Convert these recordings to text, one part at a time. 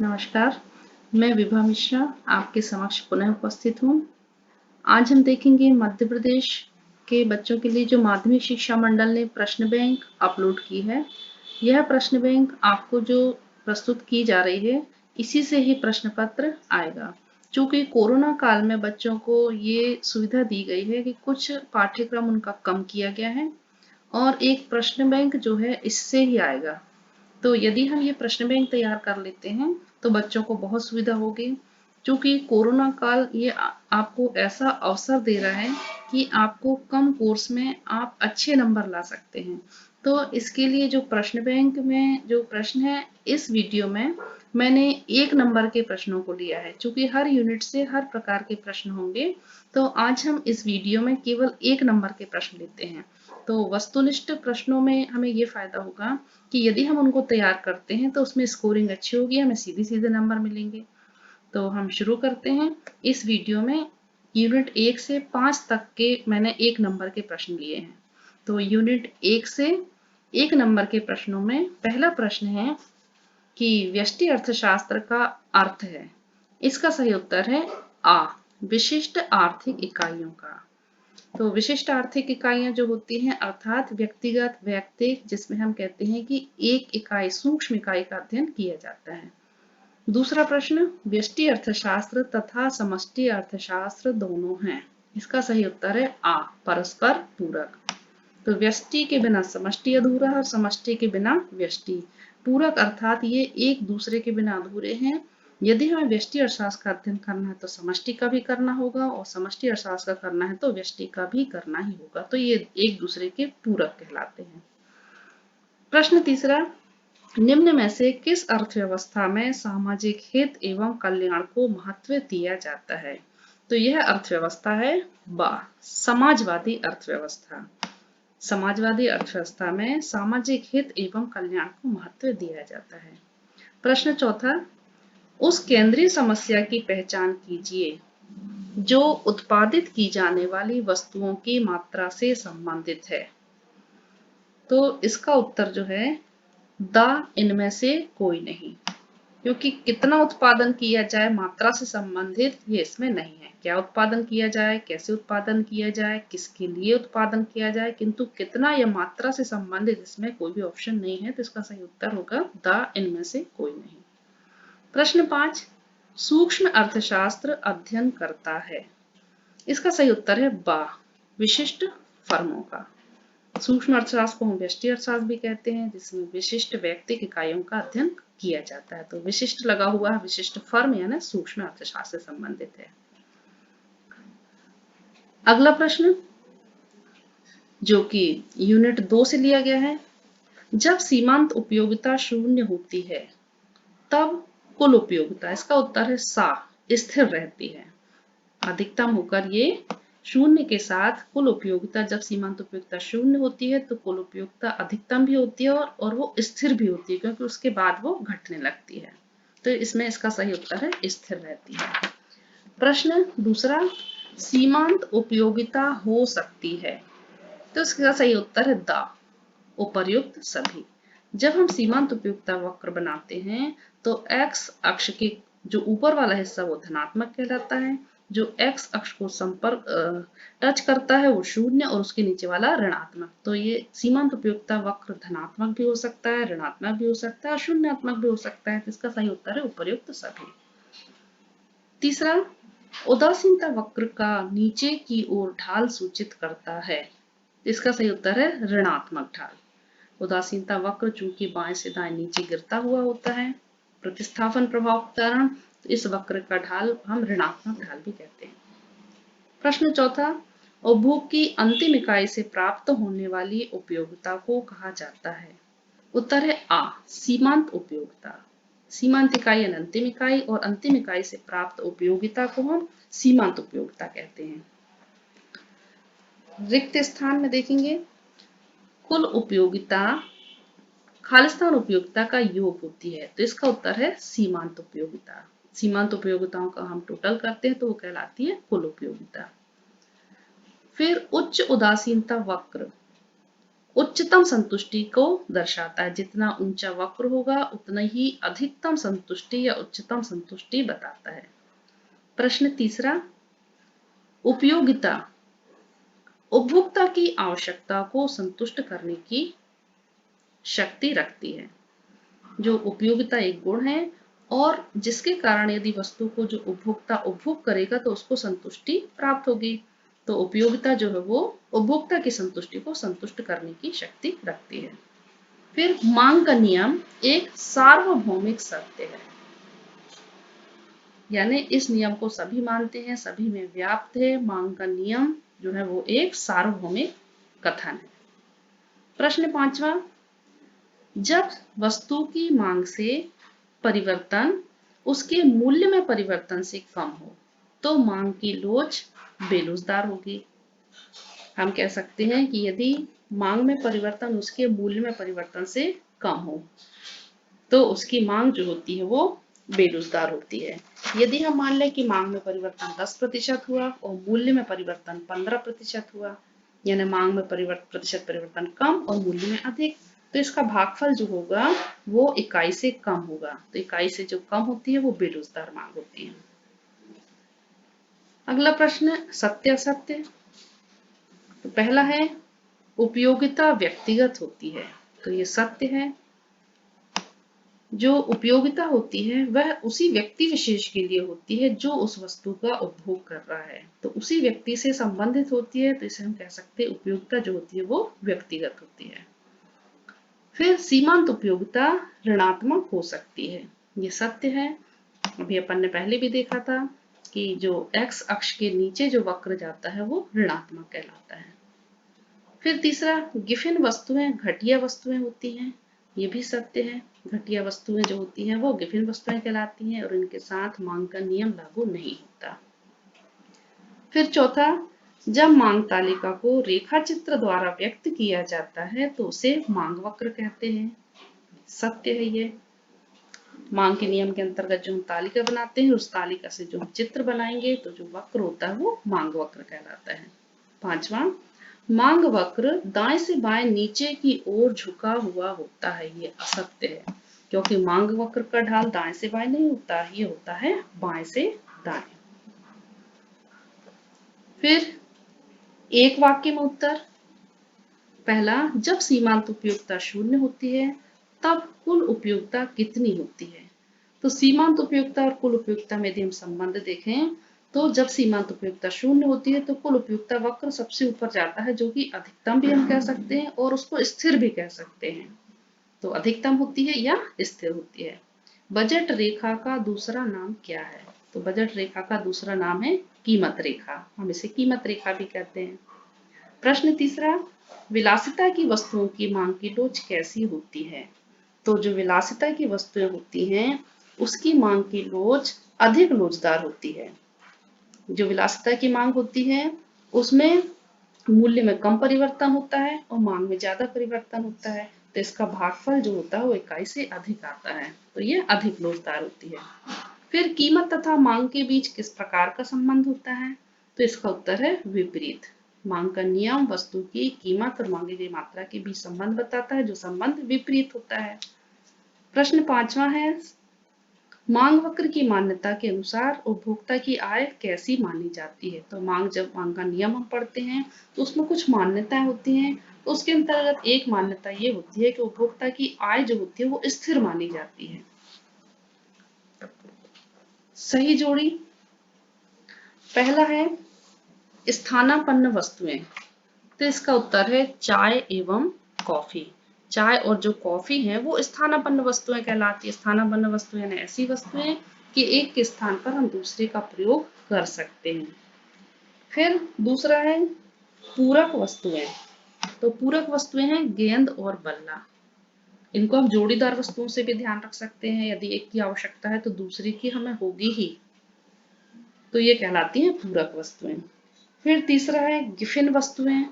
नमस्कार, मैं विभा मिश्रा आपके समक्ष पुनः उपस्थित हूँ। आज हम देखेंगे मध्य प्रदेश के बच्चों के लिए जो माध्यमिक शिक्षा मंडल ने प्रश्न बैंक अपलोड की है। यह प्रश्न बैंक आपको जो प्रस्तुत की जा रही है, इसी से ही प्रश्न पत्र आएगा। चूंकि कोरोना काल में बच्चों को ये सुविधा दी गई है कि कुछ पाठ्यक्रम उनका कम किया गया है और एक प्रश्न बैंक जो है इससे ही आएगा। तो यदि हम ये प्रश्न बैंक तैयार कर लेते हैं तो बच्चों को बहुत सुविधा होगी। क्योंकि कोरोना काल ये आपको ऐसा अवसर दे रहा है कि आपको कम कोर्स में आप अच्छे नंबर ला सकते हैं। तो इसके लिए जो प्रश्न बैंक में जो प्रश्न है, इस वीडियो में मैंने 1 नंबर के प्रश्नों को लिया है। चूंकि हर यूनिट से हर प्रकार के प्रश्न होंगे, तो आज हम इस वीडियो में केवल 1 नंबर के प्रश्न लेते हैं। तो वस्तुनिष्ठ प्रश्नों में हमें ये फायदा होगा कि यदि हम उनको तैयार करते हैं तो उसमें स्कोरिंग अच्छी होगी, हमें सीधे-सीधे नंबर मिलेंगे। तो हम शुरू करते हैं। इस वीडियो में यूनिट 1 से 5 तक के मैंने 1 नंबर के प्रश्न लिए हैं। तो यूनिट 1 से 1 नंबर के प्रश्नों में पहला प्रश्न है कि व्यष्टि अर्थशास्त्र का अर्थ है। इसका सही उत्तर है आ, विशिष्ट आर्थिक इकाइयों का। तो विशिष्ट आर्थिक इकाइयां जो होती हैं अर्थात व्यक्तिगत, वैयक्तिक, जिसमें हम कहते हैं कि एक इकाई, सूक्ष्म इकाई का अध्ययन किया जाता है। दूसरा प्रश्न, व्यष्टि अर्थशास्त्र तथा समष्टि अर्थशास्त्र दोनों हैं। इसका सही उत्तर है आ, परस्पर पूरक। तो व्यष्टि के बिना समष्टि अधूरा है और समष्टि के बिना व्यष्टि। पूरक अर्थात ये एक दूसरे के बिना अधूरे हैं। यदि हमें व्यष्टि अर्थशास्त्र का अध्ययन करना है तो समष्टि का भी करना होगा और समष्टि अर्थशास्त्र का करना है तो व्यष्टि का भी करना ही होगा। तो ये एक दूसरे के पूरक कहलाते हैं। प्रश्न तीसरा, निम्न में से किस अर्थव्यवस्था में सामाजिक हित एवं कल्याण को महत्व दिया जाता है? तो यह अर्थव्यवस्था है बा, समाजवादी अर्थव्यवस्था। समाजवादी अर्थव्यवस्था में सामाजिक हित एवं कल्याण को महत्व दिया जाता है। प्रश्न चौथा, उस केंद्रीय समस्या की पहचान कीजिए जो उत्पादित की जाने वाली वस्तुओं की मात्रा से संबंधित है। तो इसका उत्तर जो है द, इनमें से कोई नहीं। क्योंकि कितना उत्पादन किया जाए मात्रा से संबंधित ये इसमें नहीं है। क्या उत्पादन किया जाए, कैसे उत्पादन किया जाए, किसके लिए उत्पादन किया जाए, किंतु कितना या मात्रा से संबंधित इसमें कोई भी ऑप्शन नहीं है। तो इसका सही उत्तर होगा द, इनमें से कोई नहीं। प्रश्न 5, सूक्ष्म अर्थशास्त्र अध्ययन करता है। इसका सही उत्तर है बा, विशिष्ट फर्मों का। सूक्ष्म अर्थशास्त्र को हम व्यष्टि अर्थशास्त्र भी कहते हैं, जिसमें विशिष्ट व्यक्तिक इकाइयों का अध्ययन किया जाता है। तो विशिष्ट लगा हुआ है, विशिष्ट फर्म यानी सूक्ष्म अर्थशास्त्र से संबंधित है। अगला प्रश्न जो कि यूनिट 2 से लिया गया है, जब सीमांत उपयोगिता शून्य होती है तब कुल उपयोगिता, इसका उत्तर है सा, स्थिर रहती है। अधिकतम होकर ये शून्य के साथ कुल उपयोगिता, जब सीमांत उपयोगिता शून्य होती है तो कुल उपयोगिता अधिकतम भी होती है और वो स्थिर भी होती है, क्योंकि उसके बाद वो घटने लगती है। तो इसमें इसका सही उत्तर है स्थिर रहती है। प्रश्न दूसरा, सीमांत उपयोगिता हो सकती है। तो इसका सही उत्तर है द, उपर्युक्त सभी। जब हम सीमांत उपयोगिता वक्र बनाते हैं तो x अक्ष के जो ऊपर वाला हिस्सा वो धनात्मक कहलाता है, जो x अक्ष को संपर्क टच करता है वो शून्य और उसके नीचे वाला ऋणात्मक। तो ये सीमांत उपयोगिता वक्र धनात्मक भी हो सकता है, ऋणात्मक भी हो सकता है और शून्यात्मक भी हो सकता है। इसका सही उत्तर है उपर्युक्त सभी। तीसरा, उदासीनता वक्र का नीचे की ओर ढाल सूचित करता है। इसका सही उत्तर है ऋणात्मक ढाल। उदासीनता वक्र चूंकि बाएं से दाएं नीचे गिरता हुआ होता है प्रतिस्थापन प्रभाव के कारण, तो इस वक्र का ढाल हम ऋणात्मक ढाल भी कहते हैं। प्रश्न चौथा, उपभोग की अंतिम इकाई से प्राप्त होने वाली उपयोगिता को कहा जाता है। उत्तर है आ, सीमांत उपयोगिता। सीमांत इकाई यानी अंतिम इकाई और अंतिम इकाई से प्राप्त उपयोगिता को हम सीमांत उपयोगिता कहते हैं। रिक्त स्थान में देखेंगे, कुल उपयोगिता खालिस्तान उपयोगिता का योग होती है। तो इसका उत्तर है सीमांत उपयोगिता। सीमांत उपयोगिताओं का हम टोटल करते हैं तो वो कहलाती है कुल उपयोगिता। फिर उच्च उदासीनता वक्र उच्चतम संतुष्टि को दर्शाता है। जितना ऊंचा वक्र होगा उतना ही अधिकतम संतुष्टि या उच्चतम संतुष्टि बताता है। प्रश्न तीसरा, उपयोगिता उपभोक्ता की आवश्यकता को संतुष्ट करने की शक्ति रखती है। जो उपयोगिता एक गुण है और जिसके कारण यदि वस्तु को जो उपभोक्ता उपभोग करेगा तो उसको संतुष्टि प्राप्त होगी। तो उपयोगिता जो है वो उपभोक्ता की संतुष्टि को संतुष्ट करने की शक्ति रखती है। फिर मांग का नियम एक सार्वभौमिक सत्य है, यानी इस नियम को सभी मानते हैं, सभी में व्याप्त है। मांग का नियम जो है वो एक सार्वभौमिक कथन है। प्रश्न पांचवा, जब वस्तु की मांग से परिवर्तन उसके मूल्य में परिवर्तन से कम हो तो मांग की लोच बेरोजगार होगी। हम कह सकते हैं कि यदि मांग में परिवर्तन उसके मूल्य में परिवर्तन से कम हो तो उसकी मांग जो होती है वो बेरोजगार होती है। यदि हम मान लें कि मांग में परिवर्तन 10% हुआ और मूल्य में परिवर्तन 15% हुआ, यानी मांग में प्रतिशत परिवर्तन कम और मूल्य में अधिक, तो इसका भागफल जो होगा वो इकाई से कम होगा। तो इकाई से जो कम होती है वो बेरोजगार मांग होती है। अगला प्रश्न, सत्य असत्य। तो पहला है उपयोगिता व्यक्तिगत होती है, तो ये सत्य है। जो उपयोगिता होती है वह उसी व्यक्ति विशेष के लिए होती है जो उस वस्तु का उपभोग कर रहा है, तो उसी व्यक्ति से संबंधित होती है, तो इसे हम कह सकते हैं उपयोगिता जो होती है वो व्यक्तिगत होती है। फिर सीमांत उपयोगिता ऋणात्मक हो सकती है, ये सत्य है। अभी अपन ने पहले भी देखा था कि जो x अक्ष के नीचे जो वक्र जाता है वो ऋणात्मक कहलाता है। फिर तीसरा, गिफिन वस्तुएं घटिया वस्तुएं होती हैं, ये भी सत्य है। घटिया वस्तुएं जो होती हैं वो गिफिन वस्तुएं कहलाती हैं और इनके साथ मांग का नियम लागू नहीं होता। फिर चौथा, जब मांग तालिका को रेखा चित्र द्वारा व्यक्त किया जाता है तो उसे मांग वक्र कहते हैं, सत्य है ये। मांग के नियम के अंतर्गत जो हम तालिका बनाते हैं उस तालिका से जो हम चित्र बनाएंगे तो जो वक्र होता है वो मांग वक्र कहलाता है। पांचवा, मांग वक्र दाएं से बाएं नीचे की ओर झुका हुआ होता है, ये असत्य है, क्योंकि मांग वक्र का ढाल दाएं से बाएं नहीं होता, ये होता है बाएं से दाएं। फिर एक वाक्य में उत्तर। पहला, जब सीमांत उपयोगिता शून्य होती है तब कुल उपयोगिता कितनी होती है। तो सीमांत उपयोगिता और कुल उपयोगिता में यदि हम संबंध देखें तो जब सीमांत उपयोगिता शून्य होती है तो कुल उपयोगिता वक्र सबसे ऊपर जाता है, जो कि अधिकतम भी हम कह सकते हैं और उसको स्थिर भी कह सकते हैं। तो अधिकतम होती है या स्थिर होती है। बजट रेखा का दूसरा नाम क्या है। तो बजट रेखा का दूसरा नाम है कीमत रेखा, हम इसे कीमत रेखा भी कहते हैं। प्रश्न तीसरा, विलासिता की वस्तुओं की मांग की लोच कैसी होती है। तो जो विलासिता की वस्तुएं होती हैं उसकी मांग की लोच अधिक लोचदार होती है। जो विलासिता की मांग होती है उसमें मूल्य में कम परिवर्तन होता है और मांग में ज्यादा परिवर्तन होता है, तो इसका भागफल जो होता है वो इकाई से अधिक आता है, तो ये अधिक लोचदार होती है। फिर कीमत तथा मांग के बीच किस प्रकार का संबंध होता है। तो इसका उत्तर है विपरीत। मांग का नियम वस्तु की कीमत और मांगी गई मात्रा के बीच संबंध बताता है, जो संबंध विपरीत होता है। प्रश्न पांचवा है, मांग वक्र की मान्यता के अनुसार उपभोक्ता की आय कैसी मानी जाती है। तो जब मांग का नियम हम पढ़ते हैं तो उसमें कुछ मान्यताएं होती हैं, तो उसके अंतर्गत एक मान्यता ये होती है कि उपभोक्ता की आय जो होती है वो स्थिर मानी जाती है। सही जोड़ी। पहला है स्थानापन्न वस्तुएं, तो इसका उत्तर है चाय एवं कॉफी। चाय और जो कॉफी है वो स्थानापन्न वस्तुएं कहलाती है। स्थानापन्न वस्तुएं यानी ऐसी वस्तुएं कि एक के स्थान पर हम दूसरे का प्रयोग कर सकते हैं। फिर दूसरा है पूरक वस्तुएं, तो पूरक वस्तुएं हैं गेंद और बल्ला। इनको हम जोड़ीदार वस्तुओं से भी ध्यान रख सकते हैं, यदि एक की आवश्यकता है तो दूसरी की हमें होगी ही, तो ये कहलाती हैं पूरक वस्तुएं। फिर तीसरा है गिफिन वस्तुएं,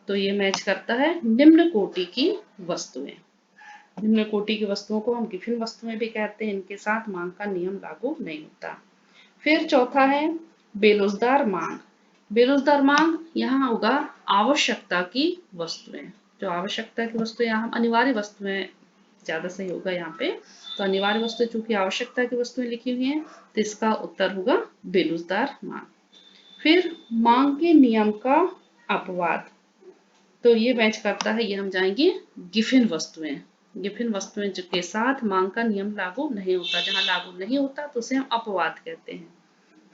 तो ये मैच करता है निम्न कोटि की वस्तुएं। निम्न कोटि की वस्तुओं को हम गिफिन वस्तुएं भी कहते हैं, इनके साथ मांग का नियम लागू नहीं होता। फिर चौथा है बेरोजगार मांग। बेरोजगार मांग यहाँ होगा आवश्यकता की वस्तुएं। जो आवश्यकता की वस्तु, यहाँ हम अनिवार्य वस्तुएं ज्यादा सही होगा यहाँ पे। तो अनिवार्य वस्तु चूंकि आवश्यकता की वस्तुएं लिखी हुई हैं तो इसका उत्तर होगा बेलूसदार मांग। फिर मांग के नियम का अपवाद, तो ये मैच करता है, ये हम जाएंगे गिफिन वस्तुएं। गिफिन वस्तुएं के साथ मांग का नियम लागू नहीं होता, जहां लागू नहीं होता तो उसे हम अपवाद कहते हैं।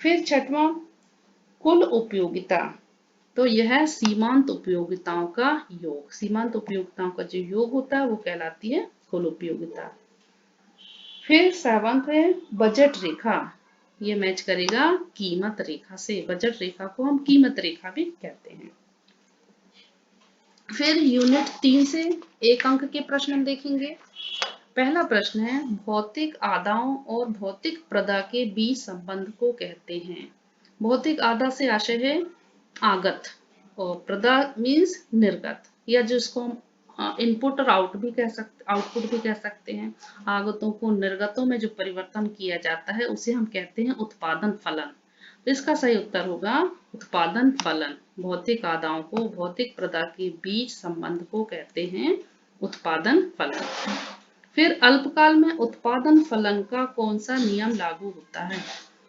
फिर छठवां कुल उपयोगिता, तो यह है सीमांत उपयोगिताओं का योग। सीमांत उपयोगिताओं का जो योग होता है वो कहलाती है कुल उपयोगिता। फिर सेवंथ है बजट रेखा, ये मैच करेगा कीमत रेखा से। बजट रेखा को हम कीमत रेखा भी कहते हैं। फिर यूनिट 3 से 1 अंक के प्रश्न हम देखेंगे। पहला प्रश्न है भौतिक आदाओं और भौतिक प्रदा के बीच संबंध को कहते हैं। भौतिक आदा से आशय है आगत और प्रदा मीन्स निर्गत, या जिसको हम इनपुट और आउटपुट भी कह सकते हैं। आगतों को निर्गतों में जो परिवर्तन किया जाता है उसे हम कहते हैं उत्पादन फलन। तो इसका सही उत्तर होगा उत्पादन फलन। भौतिक आदाओं को भौतिक प्रदा के बीच संबंध को कहते हैं उत्पादन फलन। फिर अल्पकाल में उत्पादन फलन का कौन सा नियम लागू होता है?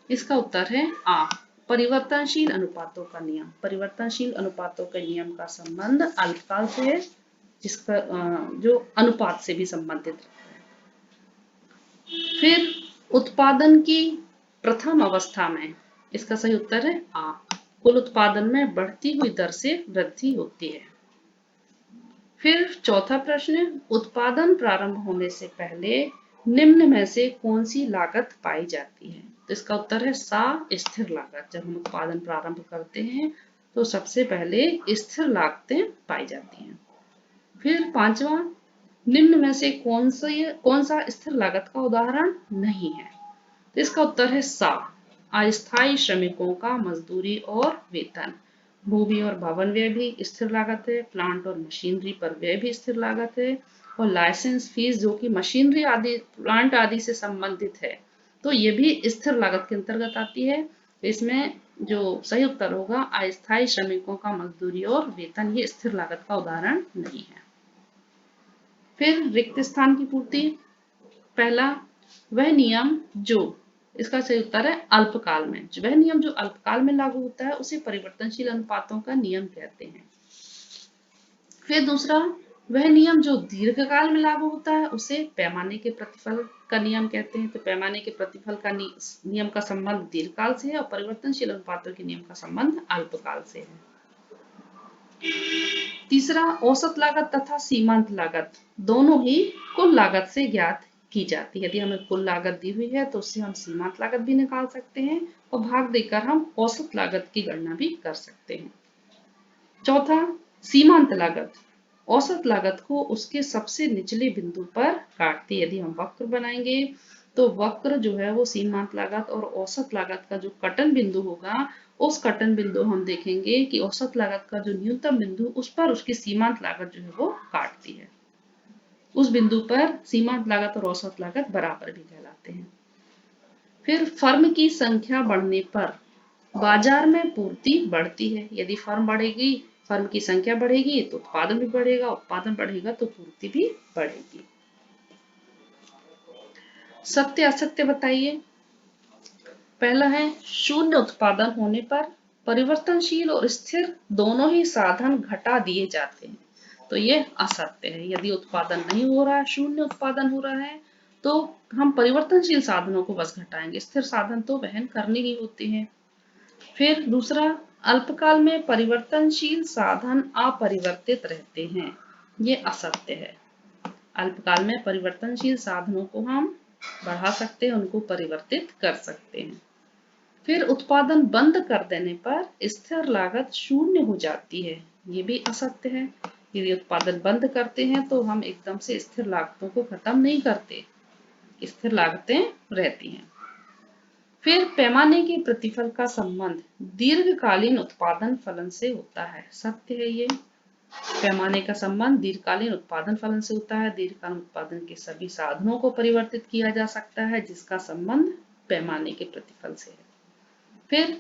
इसका उत्तर है आ, परिवर्तनशील अनुपातों का नियम। परिवर्तनशील अनुपातों के नियम का संबंध अल्पकाल से है, जिसका जो अनुपात से भी संबंधित रहता है। फिर उत्पादन की प्रथम अवस्था में, इसका सही उत्तर है आ, कुल उत्पादन में बढ़ती हुई दर से वृद्धि होती है। फिर चौथा प्रश्न, उत्पादन प्रारंभ होने से पहले निम्न में से कौन सी लागत पाई जाती है? तो इसका उत्तर है सा, स्थिर लागत। जब हम उत्पादन प्रारंभ करते हैं तो सबसे पहले स्थिर लागतें पाई जाती हैं। फिर पांचवा, निम्न में से कौन सा स्थिर लागत का उदाहरण नहीं है? तो इसका उत्तर है सा, अस्थायी श्रमिकों का मजदूरी और वेतन। भूमि और भवन व्यय भी स्थिर लागत है। प्लांट और मशीनरी पर व्यय भी स्थिर लागत है। और लाइसेंस फीस जो कि मशीनरी आदि प्लांट आदि से संबंधित है, तो ये भी स्थिर लागत के अंतर्गत आती है। इसमें जो सही उत्तर होगा अस्थायी श्रमिकों का मजदूरी और वेतन, ये स्थिर लागत का उदाहरण नहीं है। फिर रिक्त स्थान की पूर्ति, पहला वह नियम जो, इसका सही उत्तर है अल्पकाल में। वह नियम जो अल्पकाल में लागू होता है उसे परिवर्तनशील अनुपातों का नियम कहते हैं। फिर दूसरा, वह नियम जो दीर्घकाल में लागू होता है उसे पैमाने के प्रतिफल का नियम कहते हैं। तो पैमाने के प्रतिफल का नियम का संबंध दीर्घकाल से है और परिवर्तनशील अनुपातों के नियम का संबंध अल्पकाल से है। तीसरा, औसत लागत तथा सीमांत लागत दोनों ही कुल लागत से ज्ञात की जाती है। यदि हमें कुल लागत दी हुई है तो उससे हम सीमांत लागत भी निकाल सकते हैं और भाग देकर हम औसत लागत की गणना भी कर सकते हैं। चौथा, सीमांत लागत औसत लागत को उसके सबसे निचले बिंदु पर काटती है। यदि हम वक्र बनाएंगे तो वक्र जो है वो सीमांत लागत और औसत लागत का जो कटन बिंदु होगा, उस कटन बिंदु हम देखेंगे कि औसत लागत का जो न्यूनतम बिंदु, उस पर उसकी सीमांत लागत जो है वो काटती है। उस बिंदु पर सीमांत लागत और औसत लागत बराबर भी कहलाते हैं। फिर फर्म की संख्या बढ़ने पर बाजार में पूर्ति बढ़ती है। यदि फर्म की संख्या बढ़ेगी तो उत्पादन भी बढ़ेगा, उत्पादन बढ़ेगा तो पूर्ति भी बढ़ेगी। सत्य असत्य बताइए। पहला है शून्य उत्पादन होने पर परिवर्तनशील और स्थिर दोनों ही साधन घटा दिए जाते हैं। तो ये असत्य है। यदि उत्पादन नहीं हो रहा है, शून्य उत्पादन हो रहा है, तो हम परिवर्तनशील साधनों को बस घटाएंगे, स्थिर साधन तो वहन करने ही होते हैं। फिर दूसरा, अल्पकाल में परिवर्तनशील साधन अपरिवर्तित रहते हैं, ये असत्य है। अल्पकाल में परिवर्तनशील साधनों को हम बढ़ा सकते हैं, उनको परिवर्तित कर सकते हैं। फिर उत्पादन बंद कर देने पर स्थिर लागत शून्य हो जाती है, ये भी असत्य है। यदि उत्पादन बंद करते हैं तो हम एकदम से स्थिर लागतों को खत्म नहीं करते, स्थिर लागतें रहती हैं। फिर पैमाने के प्रतिफल का संबंध दीर्घकालीन उत्पादन फलन से होता है, सत्य है ये। पैमाने का संबंध दीर्घकालीन उत्पादन फलन से होता है। दीर्घकालीन उत्पादन के सभी साधनों को परिवर्तित किया जा सकता है, जिसका संबंध पैमाने के प्रतिफल से है। फिर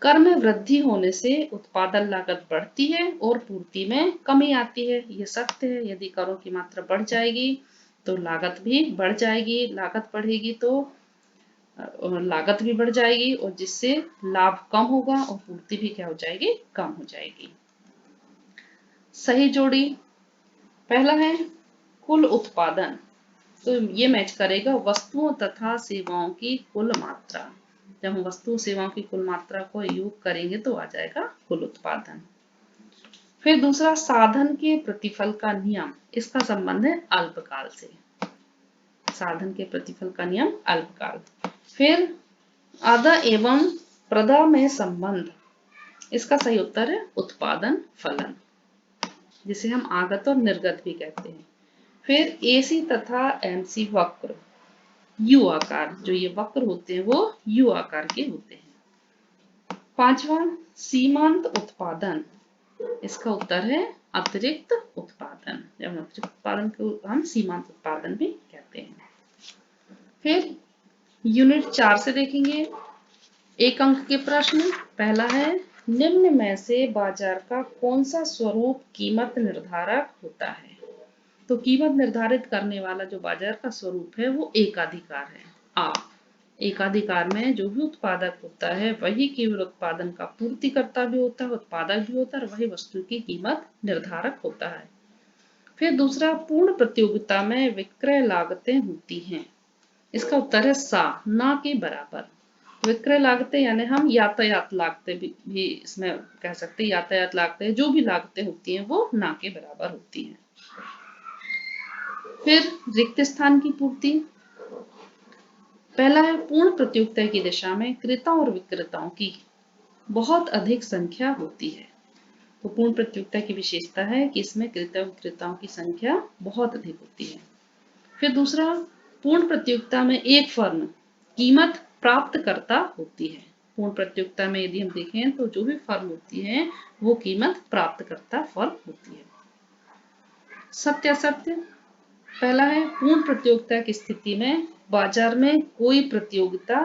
कर में वृद्धि होने से उत्पादन लागत बढ़ती है और पूर्ति में कमी आती है। ये सत्य है। यदि करों की मात्रा बढ़ जाएगी तो लागत भी बढ़ जाएगी, लागत बढ़ेगी तो लागत भी बढ़ जाएगी और जिससे लाभ कम होगा और पूर्ति भी क्या हो जाएगी, कम हो जाएगी। सही जोड़ी पहला है कुल उत्पादन, तो ये मैच करेगा वस्तुओं तथा सेवाओं की कुल मात्रा। जब हम वस्तु सेवाओं की कुल मात्रा को योग करेंगे तो आ जाएगा कुल उत्पादन। फिर दूसरा साधन के प्रतिफल का नियम, इसका संबंध है अल्पकाल से। साधन के प्रतिफल का नियम अल्पकाल। फिर आधा एवं प्रदा में संबंध, इसका सही उत्तर है उत्पादन फलन, जिसे हम आगत और निर्गत भी कहते हैं। फिर एसी तथा एमसी वक्र, यू आकार, जो ये वक्र होते हैं वो यू आकार के होते हैं। पांचवा सीमांत उत्पादन, इसका उत्तर है अतिरिक्त उत्पादन। जब अतिरिक्त उत्पादन को हम सीमांत उत्पादन भी कहते हैं। फिर यूनिट 4 से देखेंगे एक अंक के प्रश्न। पहला है निम्न में से बाजार का कौन सा स्वरूप कीमत निर्धारक होता है। तो कीमत निर्धारित करने वाला जो बाजार का स्वरूप है वो एकाधिकार है। आ एकाधिकार में जो भी उत्पादक होता है वही केवल उत्पादन का पूर्तिकर्ता भी होता है, उत्पादक भी होता है और वही वस्तु की कीमत निर्धारक होता है। फिर दूसरा पूर्ण प्रतियोगिता में विक्रय लागतें होती हैं, इसका उत्तर है सा, ना के बराबर। विक्रय लागतें यानी हम यातायात लागतें भी इसमें कह सकते हैं। यातायात लागतें, जो भी लागतें होती हैं वो ना के बराबर होती हैं। फिर रिक्त स्थान की पूर्ति, पहला है पूर्ण प्रतियोगिता की दिशा में क्रेताओं और विक्रेताओं की बहुत अधिक संख्या होती है। तो पूर्ण प्रतियोगिता की विशेषता है कि इसमें क्रेता विक्रेताओं की संख्या बहुत अधिक होती है। फिर दूसरा पूर्ण प्रतियोगिता में एक फर्म कीमत प्राप्त करता होती है। पूर्ण प्रतियोगिता में यदि हम देखें तो जो भी फर्म होती है वो कीमत प्राप्त करता फर्म होती है। सत्य असत्य, पहला है पूर्ण प्रतियोगिता की स्थिति में बाजार में कोई प्रतियोगिता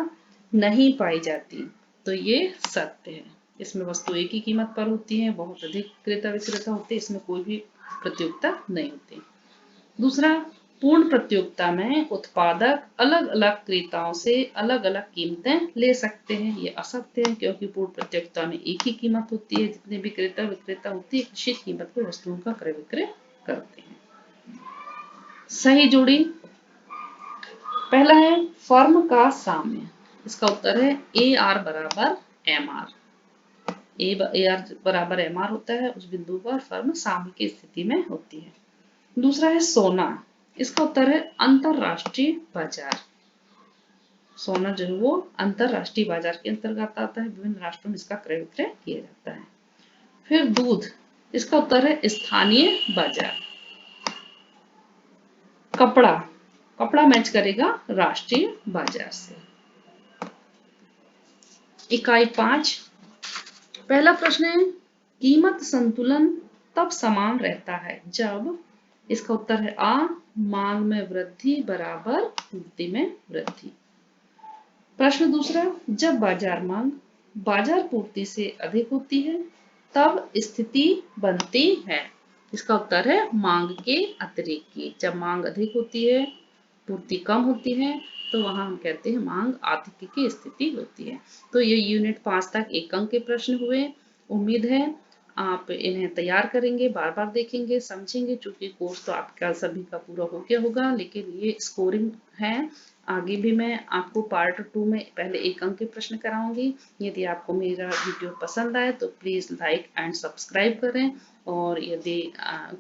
नहीं पाई जाती, तो ये सत्य है। इसमें वस्तु एक ही कीमत पर होती है, बहुत अधिक क्रेता विक्रेता होते हैं, इसमें कोई भी प्रतियोगिता नहीं होती। दूसरा पूर्ण प्रतियोगिता में उत्पादक अलग अलग क्रेताओं से अलग अलग कीमतें ले सकते हैं, ये असत्य है क्योंकि पूर्ण प्रतियोगिता में एक ही कीमत होती है। जितने भी क्रेता विक्रेता होती है एक निश्चित कीमत पर वस्तुओं का क्रय विक्रय करते हैं। सही जोड़ी पहला है फर्म का साम्य, इसका उत्तर है ए आर बराबर एम आर। ए आर बराबर एम आर होता है उस बिंदु पर फर्म साम्य की स्थिति में होती है। दूसरा है सोना, इसका उत्तर है अंतरराष्ट्रीय बाजार। सोना जो है वो अंतरराष्ट्रीय बाजार के अंतर्गत आता है, विभिन्न राष्ट्रों में इसका क्रय विक्रय किया जाता है। फिर दूध, इसका उत्तर है स्थानीय बाजार। कपड़ा, कपड़ा मैच करेगा राष्ट्रीय बाजार से। इकाई 5 पहला प्रश्न है कीमत संतुलन तब समान रहता है जब, इसका उत्तर है आ मांग में वृद्धि बराबर पूर्ति में वृद्धि। प्रश्न दूसरा जब बाजार मांग बाजार पूर्ति से अधिक होती है तब स्थिति बनती है, इसका उत्तर है मांग के अतिरिक्त की। जब मांग अधिक होती है पूर्ति कम होती है तो वहां हम कहते हैं मांग आधिक्य की स्थिति होती है। तो ये यूनिट 5 तक एक अंक के प्रश्न हुए। उम्मीद है आप इन्हें तैयार करेंगे, बार बार देखेंगे, समझेंगे। चूंकि कोर्स तो आपका सभी का पूरा हो गया होगा, लेकिन ये स्कोरिंग है। आगे भी मैं आपको पार्ट 2 में पहले एक अंक के प्रश्न कराऊंगी। यदि आपको मेरा वीडियो पसंद आए तो प्लीज लाइक एंड सब्सक्राइब करें, और यदि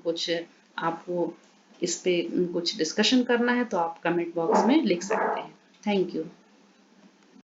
कुछ आपको इस पे कुछ डिस्कशन करना है तो आप कमेंट बॉक्स में लिख सकते हैं। Thank you.